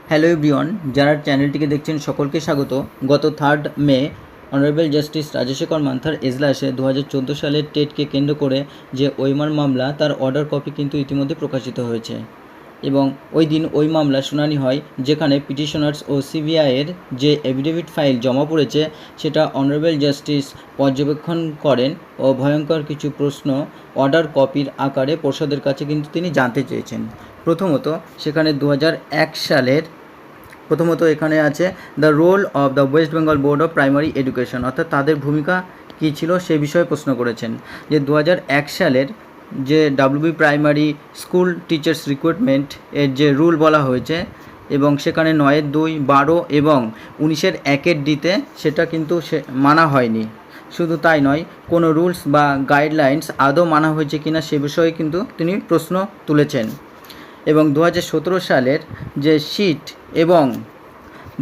Hello everyone, যারা চ্যানেলটিকে দেখছেন সকলকে স্বাগত। গত 3 মে অনারেবল জাস্টিস রাজশেখর মান্থার এজলাসে 2014 সালের টেটকে কেন্দ্র করে যে ওইমার মামলা তার অর্ডার কপি কিন্তু ইতিমধ্যে প্রকাশিত হয়েছে এবং ওই দিন ওই মামলা শুনানি হয়, যেখানে পিটিশনার্স ও সিবিআইয়ের যে এফিডেভিট ফাইল জমা পড়েছে সেটা অনারেবল জাস্টিস পর্যবেক্ষণ করেন ও ভয়ঙ্কর কিছু প্রশ্ন অর্ডার কপির আকারে পর্ষদের কাছে কিন্তু তিনি জানতে চেয়েছেন। প্রথমত এখানে আছে the role of the West Bengal board of primary education, অর্থাৎ তাদের ভূমিকা কী ছিল সে বিষয়ে প্রশ্ন করেছেন। যে 2001 সালের যে WB primary school teachers recruitment এর যে রুল বলা হয়েছে এবং সেখানে 9-2, 12 এবং 19-1 সেটা কিন্তু মানা হয়নি। শুধু তাই নয়, কোনো রুলস বা গাইডলাইন্স আদৌ মানা হয়েছে কিনা সে বিষয়ে কিন্তু তিনি প্রশ্ন তুলেছেন। এবং 2017 সালের যে শিট এবং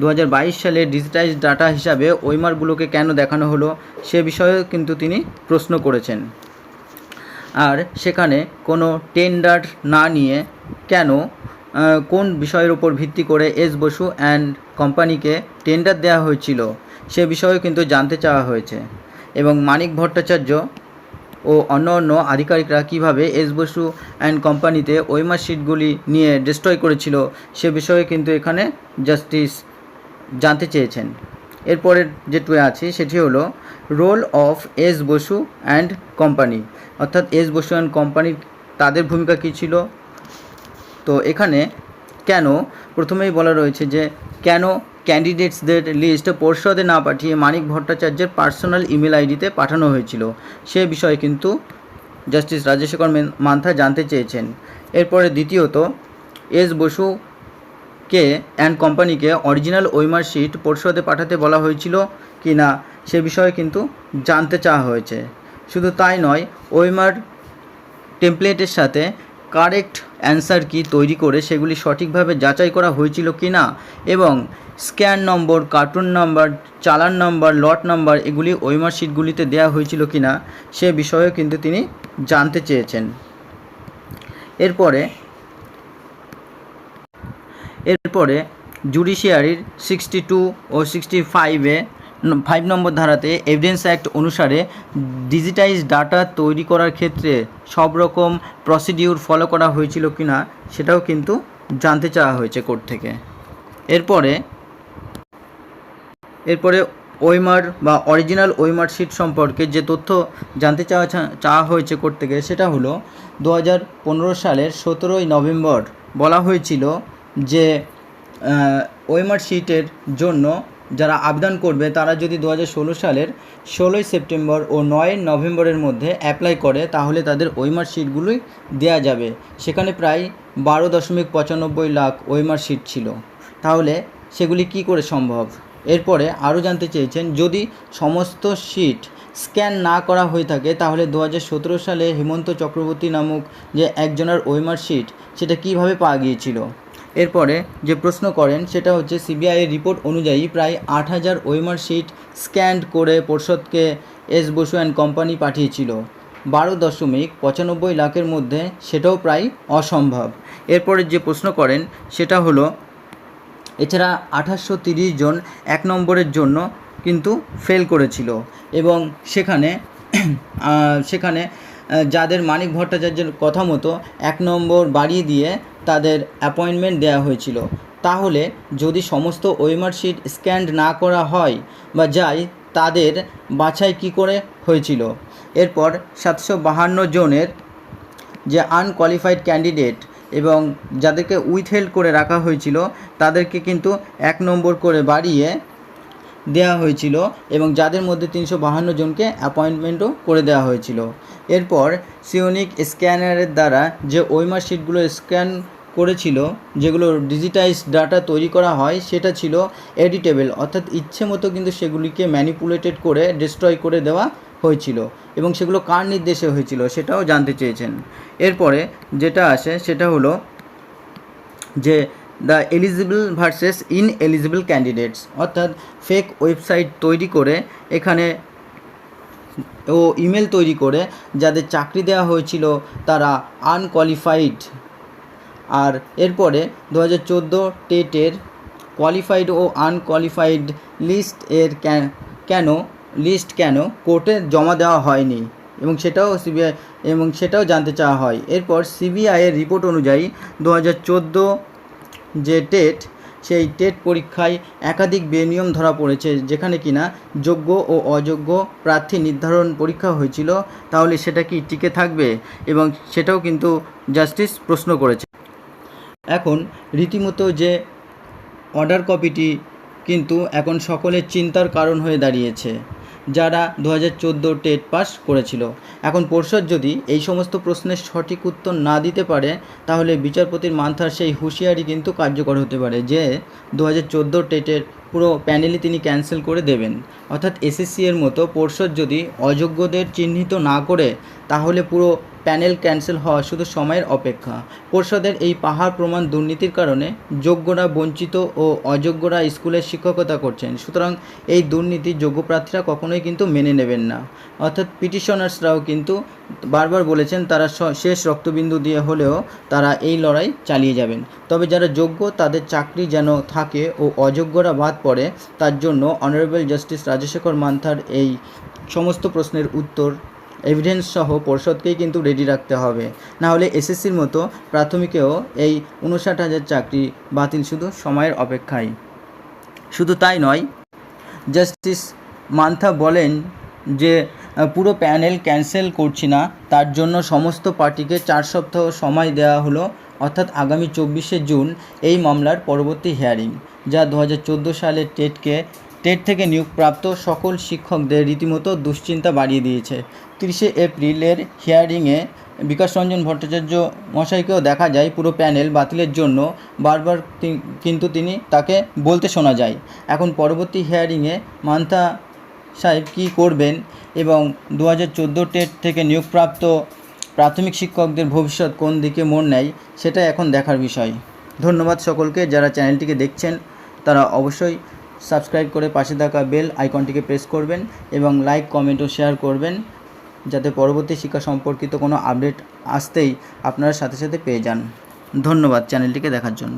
2022 সালের ডিজিটাইজড ডাটা হিসাবে ওইমারগুলোকে কেন দেখানো হলো সে বিষয়েও কিন্তু তিনি প্রশ্ন করেছেন। আর সেখানে কোনো টেন্ডার না নিয়ে কেন, কোন বিষয়ের উপর ভিত্তি করে এস বসু অ্যান্ড কোম্পানিকে টেন্ডার দেওয়া হয়েছিল সে বিষয়েও কিন্তু জানতে চাওয়া হয়েছে। এবং মানিক ভট্টাচার্য ও অন্য আধিকারিকরা কীভাবে এস বসু অ্যান্ড কোম্পানিতে ওইমার শিটগুলি নিয়ে ডিস্ট্রয় করেছিল সে বিষয়ে কিন্তু এখানে জাস্টিস জানতে চেয়েছেন। এরপরের যেটুকু আছে সেটি হলো role of S Basu and company, অর্থাৎ এস বসু অ্যান্ড কোম্পানির তাদের ভূমিকা কী ছিল। তো এখানে কেন, প্রথমেই বলা রয়েছে যে কেন ক্যান্ডিডেটসদের লিস্ট পর্ষদে না পাঠিয়ে মানিক ভট্টাচার্যের পার্সোনাল ইমেল আইডিতে পাঠানো হয়েছিল সে বিষয়ে কিন্তু জাস্টিস রাজশেখর মান্থা জানতে চেয়েছেন। এরপরে দ্বিতীয়ত, এস বসুকে অ্যান্ড কোম্পানিকে অরিজিনাল ওইমার শিট পর্ষদে পাঠাতে বলা হয়েছিল কি না সে বিষয়ে কিন্তু জানতে চাওয়া হয়েছে। শুধু তাই নয়, ওইমার টেমপ্লেটের সাথে কারেক্ট অ্যান্সার কি তৈরি করে সেগুলি সঠিকভাবে যাচাই করা হয়েছিল কি না এবং স্ক্যান নম্বর, কার্টুন নাম্বার, চালান নম্বর, লট নাম্বার এগুলি ওইমার শিটগুলিতে দেওয়া হয়েছিল কি না সে বিষয়েও কিন্তু তিনি জানতে চেয়েছেন। এরপরে জুডিশিয়ারির 62 ও 65-এ 5 নম্বর ধারাতে এভিডেন্স অ্যাক্ট অনুসারে ডিজিটাইজ ডাটা তৈরি করার ক্ষেত্রে সব রকম প্রসিডিউর ফলো করা হয়েছিল কি না সেটাও কিন্তু জানতে চাওয়া হয়েছে কোর্ট থেকে। এরপরে ওইমার বা অরিজিনাল ওইমার শিট সম্পর্কে যে তথ্য জানতে চাওয়া হয়েছে কোর্ট থেকে সেটা হলো 2015 সালের 17 নভেম্বর বলা হয়েছিল যে ওইমার শিটের জন্য যারা আবেদন করবে তারা যদি 2016 সালের 16 সেপ্টেম্বর ও 9 নভেম্বরের মধ্যে অ্যাপ্লাই করে তাহলে তাদের ওইমার শিটগুলোই দেয়া যাবে। সেখানে প্রায় 12.95 লাখ ওইমার শিট ছিল, তাহলে সেগুলি কি করে সম্ভব। এরপরে আরও জানতে চেয়েছেন, যদি সমস্ত শিট স্ক্যান না করা হয়ে থাকে তাহলে 2017 সালে হেমন্ত চক্রবর্তী নামক যে একজনের ওইমার শিট সেটা কিভাবে পাওয়া গিয়েছিল। এরপরে যে প্রশ্ন করেন সেটা হচ্ছে সিবিআইয়ের রিপোর্ট অনুযায়ী প্রায় 8,000 ওইমার শিট স্ক্যান্ড করে পর্ষদকে এস বসু অ্যান্ড কোম্পানি পাঠিয়েছিল 12.95 লাখের মধ্যে, সেটাও প্রায় অসম্ভব। এরপরে যে প্রশ্ন করেন সেটা হলো এছাড়া 2830 জন 1 নম্বরের জন্য কিন্তু ফেল করেছিল এবং সেখানে যাদের মানিক ভট্টাচার্যের কথা মতো 1 নম্বর বাড়িয়ে দিয়ে তাদের অ্যাপয়েন্টমেন্ট দেওয়া হয়েছিল। তাহলে যদি সমস্ত ওইমার শিট স্ক্যান্ড না করা হয় বা যায় তাদের বাছাই কি করে হয়েছিল। এরপর 752 জনের যে আনকোয়ালিফাইড ক্যান্ডিডেট এবং যাদেরকে উইথহেল্ড করে রাখা হয়েছিল তাদেরকে কিন্তু 1 নম্বর করে বাড়িয়ে দেওয়া হয়েছিল এবং যাদের মধ্যে 352 জনকে অ্যাপয়েন্টমেন্টও করে দেওয়া হয়েছিল। এরপর সিওনিক স্ক্যানারের দ্বারা যে ওইমার শিটগুলো স্ক্যান করেছিল, যেগুলো ডিজিটাইজ ডাটা তৈরি করা হয় সেটা ছিল এডিটেবল, অর্থাৎ ইচ্ছে মতো কিন্তু সেগুলিকে ম্যানিপুলেটেড করে ডিস্ট্রয় করে দেওয়া হয়েছিল এবং সেগুলো কার নির্দেশে হয়েছিল সেটাও জানতে চেয়েছেন। এরপরে যেটা আসে সেটা হলো যে the eligible versus ineligible candidates, অর্থাৎ ফেক ওয়েবসাইট তৈরি করে এখানে ও ইমেল তৈরি করে যাদের চাকরি দেওয়া হয়েছিল তারা আনকোয়ালিফাইড। আর এরপরে 2014 টেটের কোয়ালিফাইড ও আনকোয়ালিফাইড লিস্ট কেন কোর্টে জমা দেওয়া হয়নি এবং সেটাও জানতে চাওয়া হয়। এরপর সিবিআইয়ের রিপোর্ট অনুযায়ী 2014 যে টেট, সেই টেট পরীক্ষায় একাধিক বেনিয়ম ধরা পড়েছে, যেখানে কিনা যোগ্য ও অযোগ্য প্রার্থী নির্ধারণ পরীক্ষা হয়েছিল। তাহলে সেটা কি টিকে থাকবে? এবং সেটাও কিন্তু জাস্টিস প্রশ্ন করেছে। এখন রীতিমতো যে অর্ডার কপিটি কিন্তু এখন সকলের চিন্তার কারণ হয়ে দাঁড়িয়েছে, যারা 2014 টেট পাস করেছিল। এখন পর্ষদ যদি এই সমস্ত প্রশ্নের সঠিক উত্তর না দিতে পারে, তাহলে বিচারপতির মান্থার সেই হুঁশিয়ারি কিন্তু কার্যকর হতে পারে যে 2014 টেটের পুরো প্যানেলই তিনি ক্যান্সেল করে দেবেন। অর্থাৎ এসএসসি এর মতো পর্ষদ যদি অযোগ্যদের চিহ্নিত না করে, তাহলে পুরো প্যানেল ক্যান্সেল হওয়া শুধু সময়ের অপেক্ষা। পর্ষদের এই পাহাড় প্রমাণ দুর্নীতির কারণে যোগ্যরা বঞ্চিত ও অযোগ্যরা স্কুলের শিক্ষকতা করছেন। সুতরাং এই দুর্নীতি যোগ্য প্রার্থীরা কখনোই কিন্তু মেনে নেবেন না। অর্থাৎ পিটিশনার্সরাও কিন্তু বারবার বলেছেন তারা শেষ রক্তবিন্দু দিয়ে হলেও তারা এই লড়াই চালিয়ে যাবেন। তবে যারা যোগ্য তাদের চাকরি যেন থাকে ও অযোগ্যরা বাদ পড়ে, তার জন্য অনারেবল জাস্টিস রাজশেখর মান্থার এই সমস্ত প্রশ্নের উত্তর এভিডেন্স সহ পর্ষদকেই কিন্তু রেডি রাখতে হবে। না হলে এসএসসির মতো প্রাথমিকেও এই 59,000 চাকরি বাতিল শুধু সময়ের অপেক্ষায়। শুধু তাই নয়, জাস্টিস মান্থা বলেন যে পুরো প্যানেল ক্যান্সেল করছি না, তার জন্য সমস্ত পার্টিকে 4 সপ্তাহ সময় দেওয়া হলো, অর্থাৎ আগামী 24শে জুন এই মামলার পরবর্তী হিয়ারিং, যা 2014 সালের টেট থেকে নিয়োগপ্রাপ্ত সকল শিক্ষকদের রীতিমতো দুশ্চিন্তা বাড়িয়ে দিয়েছে। 30শে এপ্রিলের হিয়ারিংয়ে বিকাশ রঞ্জন ভট্টাচার্য মশাইকেও দেখা যায় পুরো প্যানেল বাতিলের জন্য বারবার কিন্তু তাকে বলতে শোনা যায়। এখন পরবর্তী হিয়ারিংয়ে মান্থা সাহেব কী করবেন এবং 2014 টেট থেকে নিয়োগপ্রাপ্ত প্রাথমিক শিক্ষকদের ভবিষ্যৎ কোন দিকে মোড় নেয়, সেটা এখন দেখার বিষয়। ধন্যবাদ সকলকে। যারা চ্যানেলটিকে দেখছেন তারা অবশ্যই সাবস্ক্রাইব করে পাশে থাকা বেল আইকনটিকে প্রেস করবেন এবং লাইক, কমেন্ট ও শেয়ার করবেন, যাতে পরবর্তী শিক্ষা সম্পর্কিত কোনো আপডেট আসতেই আপনারা সাথে সাথে পেয়ে যান। ধন্যবাদ চ্যানেলটিকে দেখার জন্য।